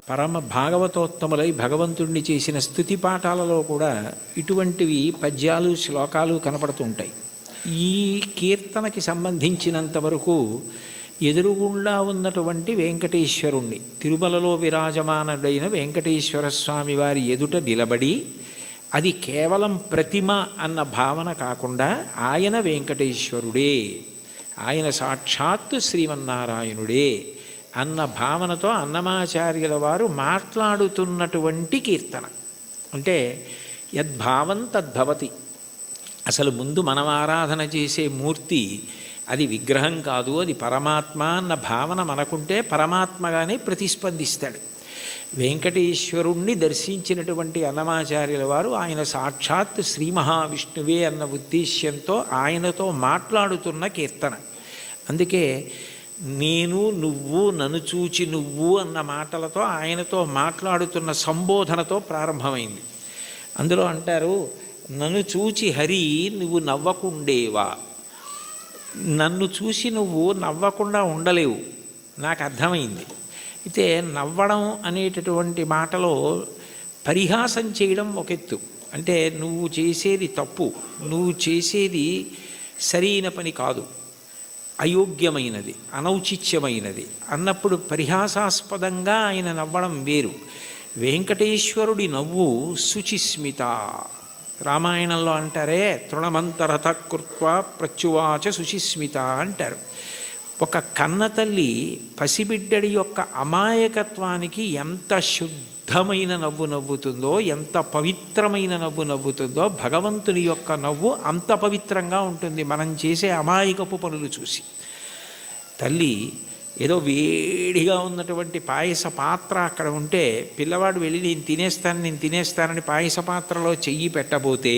పరమ భాగవతోత్తములై భగవంతుడిని చేసిన స్తుతి పాఠాలలో కూడా ఇటువంటివి పద్యాలు శ్లోకాలు కనపడుతుంటాయి. ఈ కీర్తనకి సంబంధించినంత వరకు ఎదురుగుండా ఉన్నటువంటి వెంకటేశ్వరుణ్ణి, తిరుమలలో విరాజమానుడైన వెంకటేశ్వర స్వామి వారి ఎదుట నిలబడి, అది కేవలం ప్రతిమ అన్న భావన కాకుండా ఆయన వెంకటేశ్వరుడే, ఆయన సాక్షాత్తు శ్రీమన్నారాయణుడే అన్న భావనతో అన్నమాచార్యుల వారు మాట్లాడుతున్నటువంటి కీర్తన. అంటే యద్భావం తద్భవతి. అసలు ముందు మనం ఆరాధన చేసే మూర్తి అది విగ్రహం కాదు, అది పరమాత్మ అన్న భావన మనకుంటే పరమాత్మగానే ప్రతిస్పందిస్తాడు. వెంకటేశ్వరుణ్ణి దర్శించినటువంటి అన్నమాచార్యుల వారు ఆయన సాక్షాత్ శ్రీ మహావిష్ణువే అన్న ఉద్దేశ్యంతో ఆయనతో మాట్లాడుతున్న కీర్తన. అందుకే నేను నువ్వు నన్ను చూచి నువ్వు అన్న మాటలతో ఆయనతో మాట్లాడుతున్న సంబోధనతో ప్రారంభమైంది. అందులో అంటారు, నన్ను చూచి హరి నువ్వు నవ్వకుండేవా. నన్ను చూసి నువ్వు నవ్వకుండా ఉండలేవు, నాకు అర్థమైంది. అయితే నవ్వడం అనేటటువంటి మాటలో పరిహాసం చేయడం ఒక ఎత్తు. అంటే నువ్వు చేసేది తప్పు, నువ్వు చేసేది సరైన పని కాదు, అయోగ్యమైనది, అనౌచిత్యమైనది అన్నప్పుడు పరిహాసాస్పదంగా ఆయన నవ్వడం వేరు. వెంకటేశ్వరుడి నవ్వు శుచిస్మిత. రామాయణంలో అంటారే, తృణమంతరత కృత్వా ప్రత్యువాచ శుచిస్మిత అంటారు. ఒక కన్నతల్లి పసిబిడ్డడి యొక్క అమాయకత్వానికి ఎంత శుద్ధమైన నవ్వు నవ్వుతుందో, ఎంత పవిత్రమైన నవ్వు నవ్వుతుందో, భగవంతుని యొక్క నవ్వు అంత పవిత్రంగా ఉంటుంది మనం చేసే అమాయకపు పనులు చూసి. తల్లి ఏదో వేడిగా ఉన్నటువంటి పాయస పాత్ర అక్కడ ఉంటే పిల్లవాడు వెళ్ళి నేను తినేస్తానని పాయస పాత్రలో చెయ్యి పెట్టబోతే,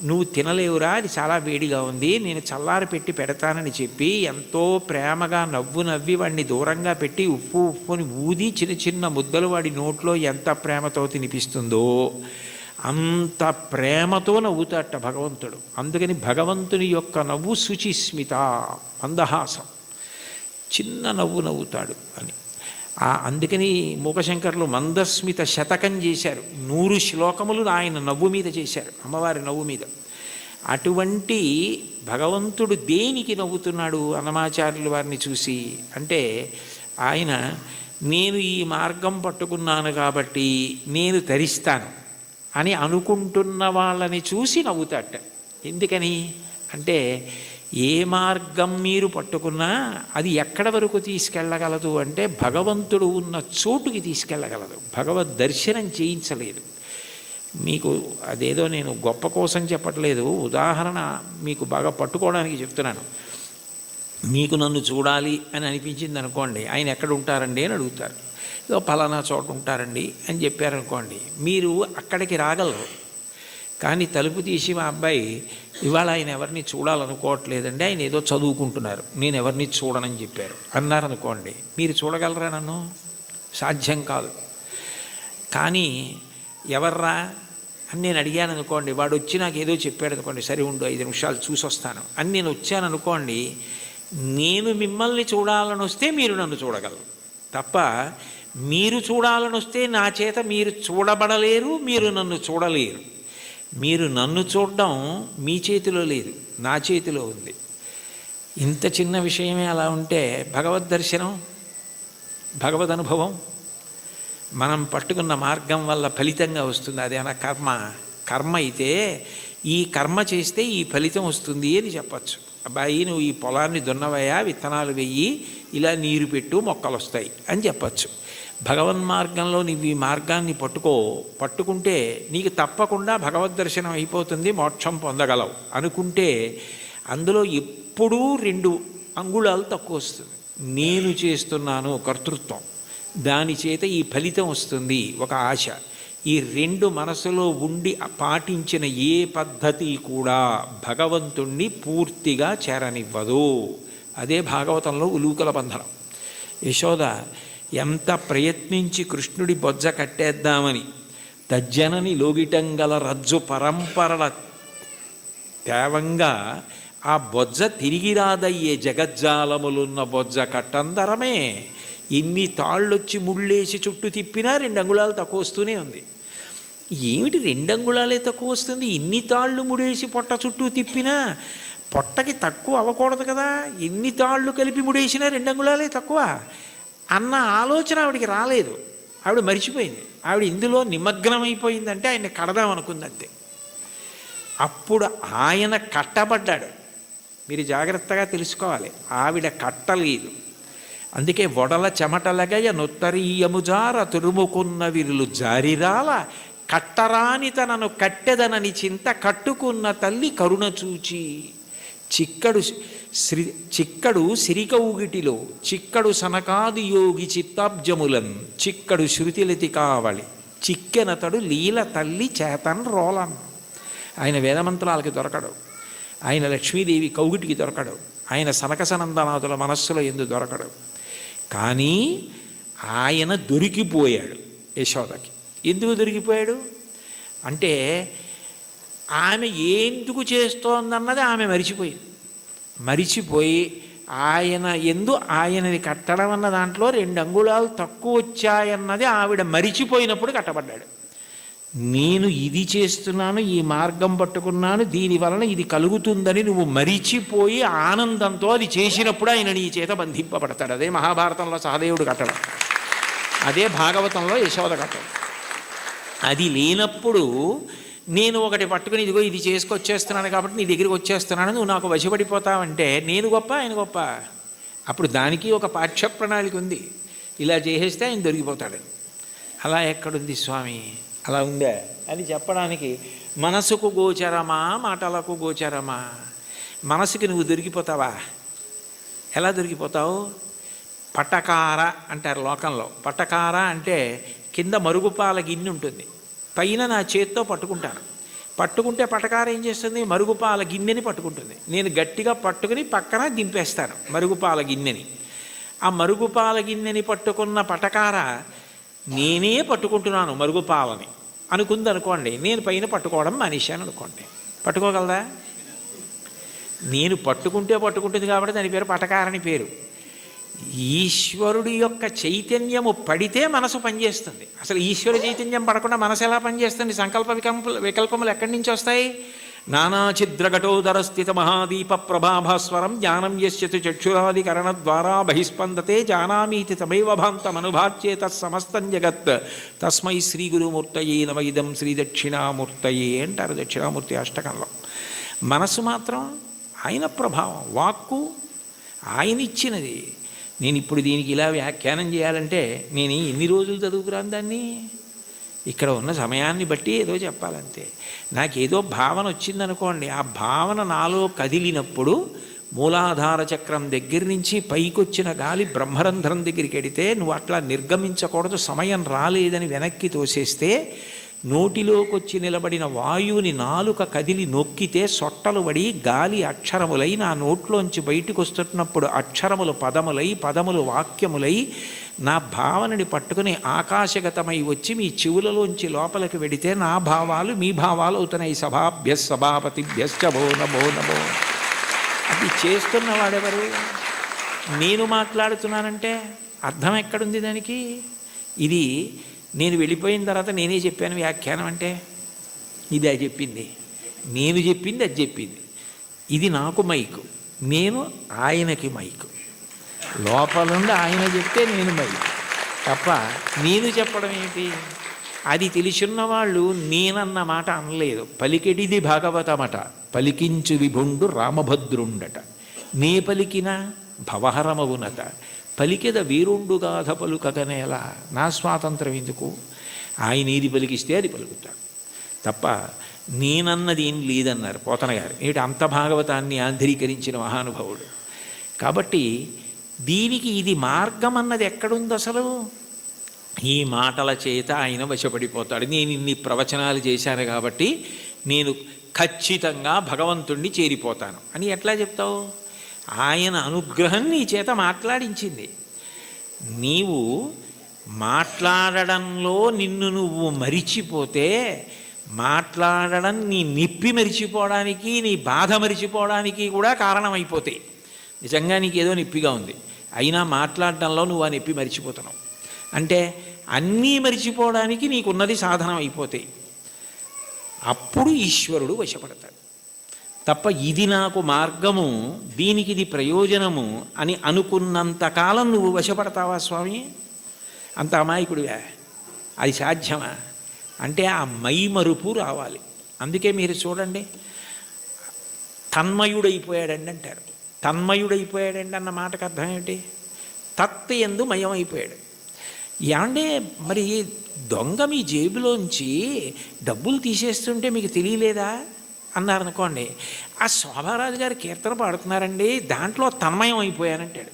నువ్వు తినలేవురా, అది చాలా వేడిగా ఉంది, నేను చల్లారి పెట్టి పెడతానని చెప్పి ఎంతో ప్రేమగా నవ్వి వాడిని దూరంగా పెట్టి ఉప్పుని ఊది చిన్న చిన్న ముద్దలు వాడి నోట్లో ఎంత ప్రేమతో తినిపిస్తుందో అంత ప్రేమతో నవ్వుతాట భగవంతుడు. అందుకని భగవంతుని యొక్క నవ్వు శుచిస్మిత, మందహాసం, చిన్న నవ్వు నవ్వుతాడు అని. అందుకని మూకశంకర్లు మందస్మిత శతకం చేశారు. 100 శ్లోకములు ఆయన నవ్వు మీద చేశారు, అమ్మవారి నవ్వు మీద. అటువంటి భగవంతుడు దేనికి నవ్వుతున్నాడు అన్నమాచార్యుల వారిని చూసి అంటే, ఆయన నేను ఈ మార్గం పట్టుకున్నాను కాబట్టి నేను తరిస్తాను అని అనుకుంటున్న వాళ్ళని చూసి నవ్వుతాట. ఎందుకని అంటే, ఏ మార్గం మీరు పట్టుకున్నా అది ఎక్కడ వరకు తీసుకెళ్ళగలదు అంటే భగవంతుడు ఉన్న చోటుకి తీసుకెళ్ళగలదు, భగవద్ దర్శనం చేయించలేదు. మీకు అదేదో నేను గొప్ప కోసం చెప్పట్లేదు, ఉదాహరణ మీకు బాగా పట్టుకోవడానికి చెప్తున్నాను. మీకు నన్ను చూడాలి అని అనిపించింది అనుకోండి, ఆయన ఎక్కడ ఉంటారండి అని అడుగుతారు. ఏదో పలానా చోట ఉంటారండి అని చెప్పారనుకోండి, మీరు అక్కడికి రాగలరు. కానీ తలుపు తీసి మా అబ్బాయి ఇవాళ ఆయన ఎవరిని చూడాలనుకోవట్లేదండి, ఆయన ఏదో చదువుకుంటున్నారు, నేను ఎవరిని చూడనని చెప్పారు అన్నారనుకోండి, మీరు చూడగలరా నన్ను? సాధ్యం కాదు. కానీ ఎవర్రా అని నేను అడిగాను అనుకోండి, వాడు వచ్చి నాకు ఏదో చెప్పాడు అనుకోండి, సరే ఉండు 5 నిమిషాలు చూసి వస్తాను అని నేను వచ్చాను అనుకోండి, నేను మిమ్మల్ని చూడాలని వస్తే మీరు నన్ను చూడగలరు తప్ప, మీరు చూడాలని వస్తే నా చేత మీరు చూడబడలేరు, మీరు నన్ను చూడలేరు. మీరు నన్ను చూడడం మీ చేతిలో లేదు, నా చేతిలో ఉంది. ఇంత చిన్న విషయమే అలా ఉంటే భగవద్ దర్శనం, భగవద్ అనుభవం మనం పట్టుకున్న మార్గం వల్ల ఫలితంగా వస్తుంది. అదేనా కర్మ అయితే ఈ కర్మ చేస్తే ఈ ఫలితం వస్తుంది అని చెప్పచ్చు. అబ్బాయి నువ్వు ఈ పొలాన్ని దున్నవయ్యా, విత్తనాలు వెయ్యి, ఇలా నీరు పెట్టు, మొక్కలు వస్తాయి అని చెప్పచ్చు. భగవన్మార్గంలో నువ్వు ఈ మార్గాన్ని పట్టుకుంటే నీకు తప్పకుండా భగవద్ దర్శనం అయిపోతుంది, మోక్షం పొందగలవు అనుకుంటే అందులో ఎప్పుడూ 2 అంగుళాలు తక్కువ వస్తుంది. నేను చేస్తున్నాను కర్తృత్వం, దాని చేత ఈ ఫలితం వస్తుంది ఒక ఆశ. ఈ 2 మనసులో ఉండి పాటించిన ఏ పద్ధతి కూడా భగవంతుణ్ణి పూర్తిగా చేరనివ్వదు. అదే భాగవతంలో ఉలూకల బంధనం. యశోద ఎంత ప్రయత్నించి కృష్ణుడి బొజ్జ కట్టేద్దామని తజ్జనని లోగిటంగల రజ్జు పరంపరల తేవంగా ఆ బొజ్జ తిరిగి రాదయ్యే జగజ్జాలములున్న బొజ్జ కట్టందరమే. ఎన్ని తాళ్ళొచ్చి ముళ్ళేసి చుట్టూ తిప్పినా 2 అంగుళాలు తక్కువ వస్తూనే ఉంది. ఏమిటి 2 అంగుళాలే తక్కువ వస్తుంది? ఇన్ని తాళ్ళు ముడేసి పొట్ట చుట్టూ తిప్పినా పొట్టకి తక్కువ అవ్వకూడదు కదా, ఎన్ని తాళ్ళు కలిపి ముడేసినా 2 అంగుళాలే తక్కువ అన్న ఆలోచన ఆవిడికి రాలేదు. ఆవిడ మరిచిపోయింది. ఆవిడ ఇందులో నిమగ్నమైపోయిందంటే ఆయన కడదామనుకుంది అంతే. అప్పుడు ఆయన కట్టబడ్డాడు. మీరు జాగ్రత్తగా తెలుసుకోవాలి, ఆవిడ కట్టలేదు. అందుకే వడల చెమటలగయ నొత్తరీయముజార తురుముకున్న విరులు జారిరాల కట్టరాని తనను కట్టెదనని చింత కట్టుకున్న తల్లి కరుణ చూచి. చిక్కడు సిరికౌగిటిలో చిక్కడు సనకాది యోగి చిత్తాబ్జములన్ చిక్కడు శృతిలతి కావళి చిక్కెనతడు లీల తల్లి చేతన్ రోలన్. ఆయన వేదమంత్రాలకి దొరకడు, ఆయన లక్ష్మీదేవి కౌగిటికి దొరకడు, ఆయన సనకసనందనాథుల మనస్సులో ఎందు దొరకడు. కానీ ఆయన దొరికిపోయాడు యశోదకి. ఎందుకు దొరికిపోయాడు అంటే ఆమె ఎందుకు చేస్తోందన్నది ఆమె మరిచిపోయి ఆయన ఆయనని కట్టడం అన్న దాంట్లో 2 అంగుళాలు తక్కువ వచ్చాయన్నది ఆవిడ మరిచిపోయినప్పుడు కట్టబడ్డాడు. నేను ఇది చేస్తున్నాను, ఈ మార్గం పట్టుకున్నాను, దీనివలన ఇది కలుగుతుందని నువ్వు మరిచిపోయి ఆనందంతో అది చేసినప్పుడు ఆయన నీ చేత బంధింపబడతాడు. అదే మహాభారతంలో సహదేవుడు కట్టడం, అదే భాగవతంలో యశోద కట్టడం. అది లేనప్పుడు నేను ఒకటి పట్టుకుని ఇదిగో ఇది చేసుకొచ్చేస్తున్నాను కాబట్టి నీ దగ్గరికి వచ్చేస్తున్నాను, నువ్వు నాకు వశపడిపోతావంటే నేను గొప్ప ఆయన గొప్ప? అప్పుడు దానికి ఒక పాఠ్య ప్రణాళిక ఉంది. ఇలా చేసేస్తే ఆయన దొరికిపోతాడు. అలా ఎక్కడుంది స్వామి? అలా ఉందా అని చెప్పడానికి మనసుకు గోచరమా మాటలకు గోచరమా? మనసుకి నువ్వు దొరికిపోతావా? ఎలా దొరికిపోతావు? పటకార అంటారు లోకంలో. పటకార అంటే కింద మరుగుపాల గిన్నె ఉంటుంది, పైన నా చేత్తో పట్టుకుంటే పటకార ఏం చేస్తుంది? మరుగుపాల గిన్నెని పట్టుకుంటుంది. నేను గట్టిగా పట్టుకుని పక్కన దింపేస్తాను మరుగుపాల గిన్నెని. ఆ మరుగుపాల గిన్నెని పట్టుకున్న పటకార నేనే పట్టుకుంటున్నాను మరుగుపాలని అనుకుంది అనుకోండి, నేను పైన పట్టుకోవడం మనిషాను అనుకోండి, పట్టుకోగలదా? నేను పట్టుకుంటుంది కాబట్టి దాని పేరు పటకారని పేరు. ఈశ్వరుడి యొక్క చైతన్యము పడితే మనసు పనిచేస్తుంది. అసలు ఈశ్వర చైతన్యం పడకుండా మనసు ఎలా పనిచేస్తుంది? సంకల్ప వికల్పములు ఎక్కడి నుంచి వస్తాయి? నానాఛిద్రఘటోదర స్థిత మహాదీప ప్రభాభాస్వరం జ్ఞానం యస్యతు చక్షురాదికరణ ద్వారా బహిస్పందతే జానామీతి తమైవ భాంతమనుభాచ్యే తత్సమస్తం జగత్ తస్మై శ్రీ గురుమూర్తయే నమ ఇదం శ్రీ దక్షిణామూర్తయే అంటారు దక్షిణామూర్తి అష్టకంలో. మనసు మాత్రం ఆయన ప్రభావం, వాక్కు ఆయన ఇచ్చినది. నేను ఇప్పుడు దీనికి ఇలా వ్యాఖ్యానం చేయాలంటే నేను ఎన్ని రోజులు చదువుకురాను దాన్ని? ఇక్కడ ఉన్న సమయాన్ని బట్టి ఏదో చెప్పాలంతే. నాకేదో భావన వచ్చిందనుకోండి, ఆ భావన నాలో కదిలినప్పుడు మూలాధార చక్రం దగ్గర నుంచి పైకొచ్చిన గాలి బ్రహ్మరంధ్రం దగ్గరికి వెడితే నువ్వు అట్లా నిర్గమించకూడదు, సమయం రాలేదని వెనక్కి తోసేస్తే నోటిలోకి వచ్చి నిలబడిన వాయువుని నాలుక కదిలి నొక్కితే సొట్టలు పడి గాలి అక్షరములై నా నోట్లోంచి బయటకు వస్తున్నప్పుడు అక్షరములు పదములై పదములు వాక్యములై నా భావనని పట్టుకుని ఆకాశగతమై వచ్చి మీ చెవులలోంచి లోపలికి వెడితే నా భావాలు మీ భావాలు అవుతున్నాయి. సభాభ్య సభాపతిభ్యశ్చ భో నమో నమో. అది చేస్తున్నవాడెవరు? నేను మాట్లాడుతున్నానంటే అర్థం ఎక్కడుంది దానికి? ఇది నేను వెళ్ళిపోయిన తర్వాత నేనే చెప్పాను వ్యాఖ్యానం అంటే ఇది అది చెప్పింది, నేను చెప్పింది అది చెప్పింది. ఇది నాకు మైకు, నేను ఆయనకి మైకు. లోపల నుండి ఆయన చెప్తే నేను మైకు తప్ప నేను చెప్పడం ఏంటి? అది తెలిసిన వాళ్ళు నేనన్న మాట అనలేదు. పలికెడిది భాగవతమట, పలికించు విభుండు రామభద్రుండట. నే పలికిన భవహరమవునట, పలికెద వీరుండుగాథ పలుకగనేలా. నా స్వాతంత్రం ఎందుకు? ఆయన ఏది పలికిస్తే అది పలుకుతాడు తప్ప నేనన్నది ఏం లేదన్నారు పోతన గారు. ఏమిటి అంత భాగవతాన్ని ఆంధ్రీకరించిన మహానుభావుడు. కాబట్టి దీనికి ఇది మార్గం అన్నది ఎక్కడుంది అసలు? ఈ మాటల చేత ఆయన వశపడిపోతాడు. నేను ఇన్ని ప్రవచనాలు చేశాను కాబట్టి నేను ఖచ్చితంగా భగవంతుణ్ణి చేరిపోతాను అని ఎట్లా చెప్తావు? ఆయన అనుగ్రహం నీ చేత మాట్లాడించింది. నీవు మాట్లాడడంలో నిన్ను నువ్వు మరిచిపోతే మాట్లాడడం నీ నిప్పి మరిచిపోవడానికి, నీ బాధ మరిచిపోవడానికి కూడా కారణమైపోతాయి. నిజంగా నీకు ఏదో నొప్పిగా ఉంది, అయినా మాట్లాడడంలో నువ్వు ఆ నొప్పి మరిచిపోతున్నావు అంటే అన్నీ మరిచిపోవడానికి నీకున్నది సాధనం అయిపోతాయి. అప్పుడు ఈశ్వరుడు వశపడతాడు తప్ప ఇది నాకు మార్గము, దీనికి ఇది ప్రయోజనము అని అనుకున్నంతకాలం నువ్వు వశపడతావా స్వామి? అంత అమాయకుడివా? అది సాధ్యమా? అంటే ఆ మైమరుపు రావాలి. అందుకే మీరు చూడండి, తన్మయుడైపోయాడండి అంటారు. తన్మయుడైపోయాడండి అన్న మాటకు అర్థం ఏమిటి? తత్ యందు మయమైపోయాడు. ఏమంటే మరి దొంగ మీ జేబులోంచి డబ్బులు తీసేస్తుంటే మీకు తెలియలేదా అన్నారనుకోండి, ఆ శోభారాజు గారు కీర్తన పాడుతున్నారండి, దాంట్లో తన్మయం అయిపోయానంటాడు.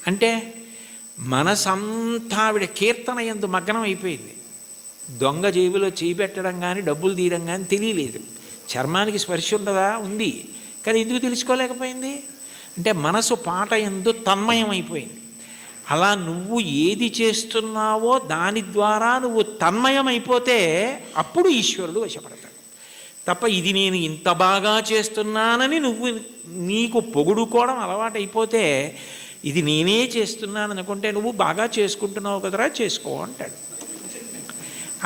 అంటే మనసంతా ఆవిడ కీర్తన యందు మగ్నం అయిపోయింది. దొంగ జేబులో చేయి పెట్టడం కానీ డబ్బులు తీయడం కానీ తెలియలేదు. చర్మానికి స్పర్శ ఉండదా? ఉంది. కానీ ఎందుకు తెలుసుకోలేకపోయింది? అంటే మనసు పాట యందు తన్మయం అయిపోయింది. అలా నువ్వు ఏది చేస్తున్నావో దాని ద్వారా నువ్వు తన్మయం అయిపోతే అప్పుడు ఈశ్వరుడు వశపడతాడు. తప్ప ఇది నేను ఇంత బాగా చేస్తున్నానని నువ్వు నీకు పొగుడుకోవడం అలవాటైపోతే, ఇది నేనే చేస్తున్నాను అనుకుంటే నువ్వు బాగా చేసుకుంటున్నావు కదరా, చేసుకో అంటాడు.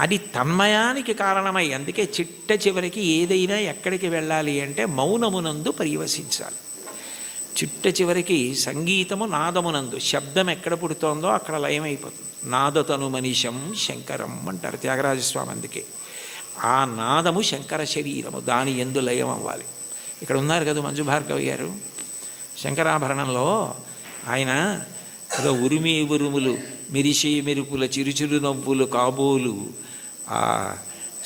అది తన్మయానికి కారణమై, అందుకే చిట్ట చివరికి ఏదైనా ఎక్కడికి వెళ్ళాలి అంటే మౌనమునందు పర్యవసించాలి. చిట్ట చివరికి సంగీతము నాదమునందు, శబ్దం ఎక్కడ పుడుతోందో అక్కడ లయమైపోతుంది. నాదతను మనిషం శంకరం అంటారు త్యాగరాజస్వామి. అందుకే ఆ నాదము శంకర శరీరము, దాని యందు లయం అవ్వాలి. ఇక్కడ ఉన్నారు కదా మంజు భార్గవి గారు, శంకరాభరణంలో ఆయన ఏదో ఉరిమి ఉరుములు, మెరిసే మెరుపుల చిరుచిరు నవ్వులు కాబోలు,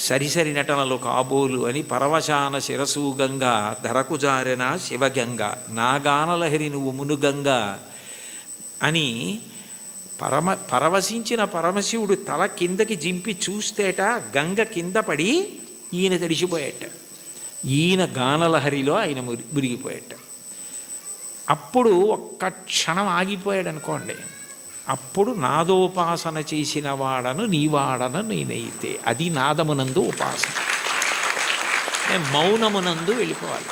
సరిసరి నటనలు కాబోలు అని పరవశాన శిరసూగంగా ధరకు జారెన శివగంగ నాగానలహరి నువ్వు మునుగంగా అని పరవశించిన పరమశివుడు తల కిందకి జింపి చూస్తేట గంగ కింద పడి ఈయన తడిసిపోయేట. ఈయన గానలహరిలో ఆయన మురిగిపోయేట. అప్పుడు ఒక్క క్షణం ఆగిపోయాడు అనుకోండి, అప్పుడు నాదోపాసన చేసిన వాడను నీవాడను నేనైతే, అది నాదమునందు ఉపాసన. మౌనమునందు వెళ్ళిపోవాలి.